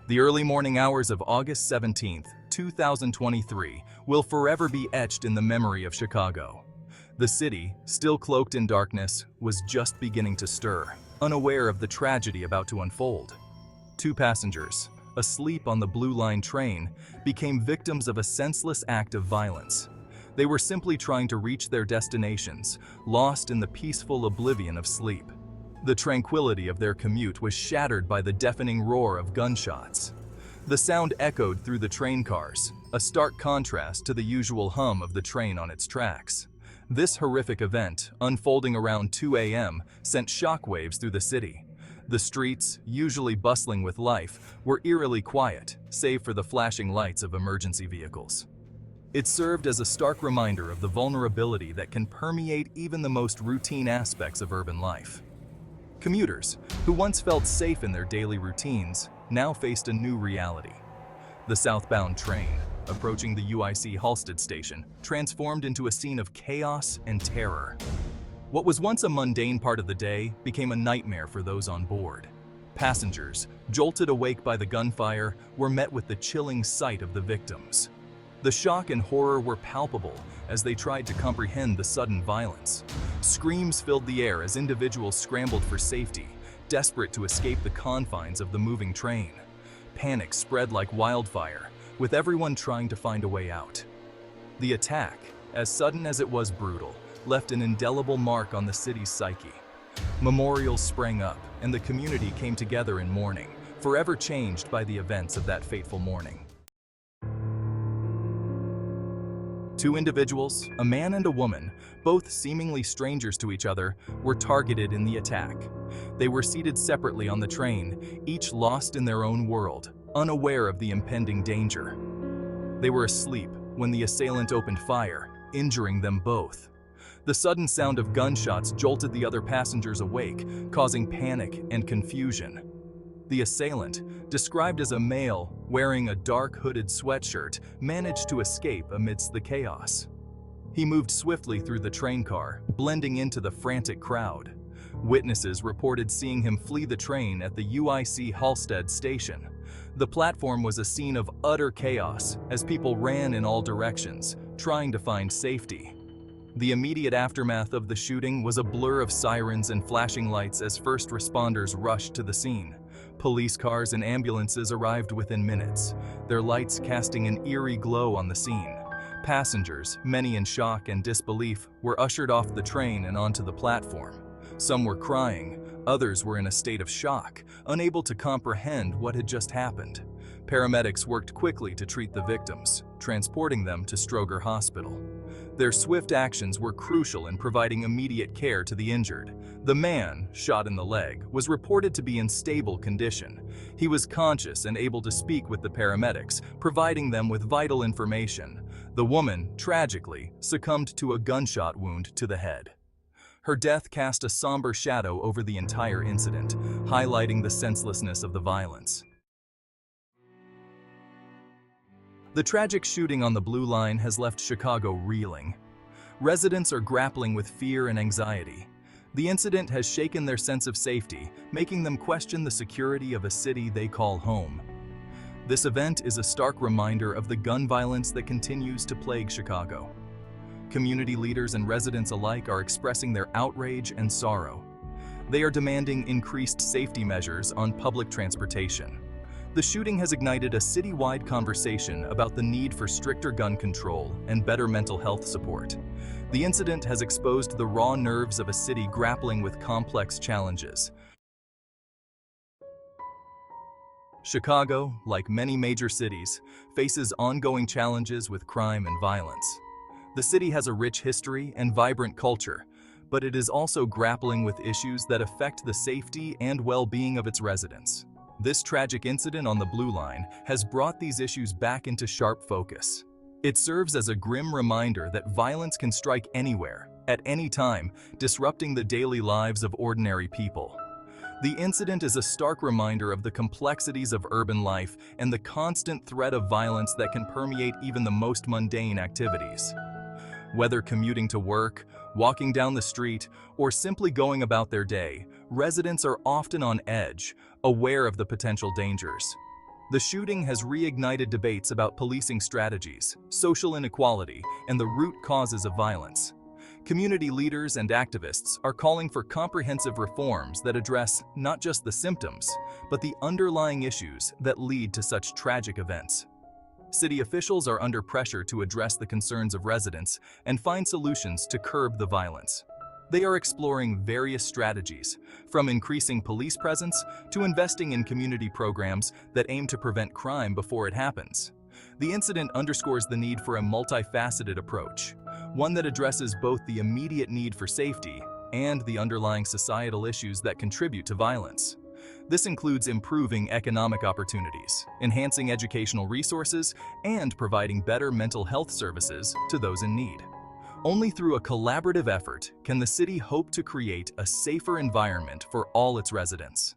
The early morning hours of August 17th, 2023 will forever be etched in the memory of Chicago. The city, still cloaked in darkness, was just beginning to stir, unaware of the tragedy about to unfold. Two passengers, asleep on the Blue Line train, became victims of a senseless act of violence. They were simply trying to reach their destinations, lost in the peaceful oblivion of sleep. The tranquility of their commute was shattered by the deafening roar of gunshots. The sound echoed through the train cars, a stark contrast to the usual hum of the train on its tracks. This horrific event, unfolding around 2 a.m., sent shockwaves through the city. The streets, usually bustling with life, were eerily quiet, save for the flashing lights of emergency vehicles. It served as a stark reminder of the vulnerability that can permeate even the most routine aspects of urban life. Commuters, who once felt safe in their daily routines, now faced a new reality. The southbound train, approaching the UIC Halsted station, transformed into a scene of chaos and terror. What was once a mundane part of the day became a nightmare for those on board. Passengers, jolted awake by the gunfire, were met with the chilling sight of the victims. The shock and horror were palpable as they tried to comprehend the sudden violence. Screams filled the air as individuals scrambled for safety, desperate to escape the confines of the moving train. Panic spread like wildfire, with everyone trying to find a way out. The attack, as sudden as it was brutal, left an indelible mark on the city's psyche. Memorials sprang up, and the community came together in mourning, forever changed by the events of that fateful morning. Two individuals, a man and a woman, both seemingly strangers to each other, were targeted in the attack. They were seated separately on the train, each lost in their own world, unaware of the impending danger. They were asleep when the assailant opened fire, injuring them both. The sudden sound of gunshots jolted the other passengers awake, causing panic and confusion. The assailant, described as a male wearing a dark hooded sweatshirt, managed to escape amidst the chaos. He moved swiftly through the train car, blending into the frantic crowd. Witnesses reported seeing him flee the train at the UIC Halsted station. The platform was a scene of utter chaos as people ran in all directions, trying to find safety. The immediate aftermath of the shooting was a blur of sirens and flashing lights as first responders rushed to the scene. Police cars and ambulances arrived within minutes, their lights casting an eerie glow on the scene. Passengers, many in shock and disbelief, were ushered off the train and onto the platform. Some were crying, others were in a state of shock, unable to comprehend what had just happened. Paramedics worked quickly to treat the victims, transporting them to Stroger Hospital. Their swift actions were crucial in providing immediate care to the injured. The man, shot in the leg, was reported to be in stable condition. He was conscious and able to speak with the paramedics, providing them with vital information. The woman, tragically, succumbed to a gunshot wound to the head. Her death cast a somber shadow over the entire incident, highlighting the senselessness of the violence. The tragic shooting on the Blue Line has left Chicago reeling. Residents are grappling with fear and anxiety. The incident has shaken their sense of safety, making them question the security of a city they call home. This event is a stark reminder of the gun violence that continues to plague Chicago. Community leaders and residents alike are expressing their outrage and sorrow. They are demanding increased safety measures on public transportation. The shooting has ignited a citywide conversation about the need for stricter gun control and better mental health support. The incident has exposed the raw nerves of a city grappling with complex challenges. Chicago, like many major cities, faces ongoing challenges with crime and violence. The city has a rich history and vibrant culture, but it is also grappling with issues that affect the safety and well-being of its residents. This tragic incident on the Blue Line has brought these issues back into sharp focus. It serves as a grim reminder that violence can strike anywhere, at any time, disrupting the daily lives of ordinary people. The incident is a stark reminder of the complexities of urban life and the constant threat of violence that can permeate even the most mundane activities. Whether commuting to work, walking down the street, or simply going about their day, residents are often on edge, aware of the potential dangers. The shooting has reignited debates about policing strategies, social inequality, and the root causes of violence. Community leaders and activists are calling for comprehensive reforms that address not just the symptoms, but the underlying issues that lead to such tragic events. City officials are under pressure to address the concerns of residents and find solutions to curb the violence. They are exploring various strategies, from increasing police presence to investing in community programs that aim to prevent crime before it happens. The incident underscores the need for a multifaceted approach, one that addresses both the immediate need for safety and the underlying societal issues that contribute to violence. This includes improving economic opportunities, enhancing educational resources, and providing better mental health services to those in need. Only through a collaborative effort can the city hope to create a safer environment for all its residents.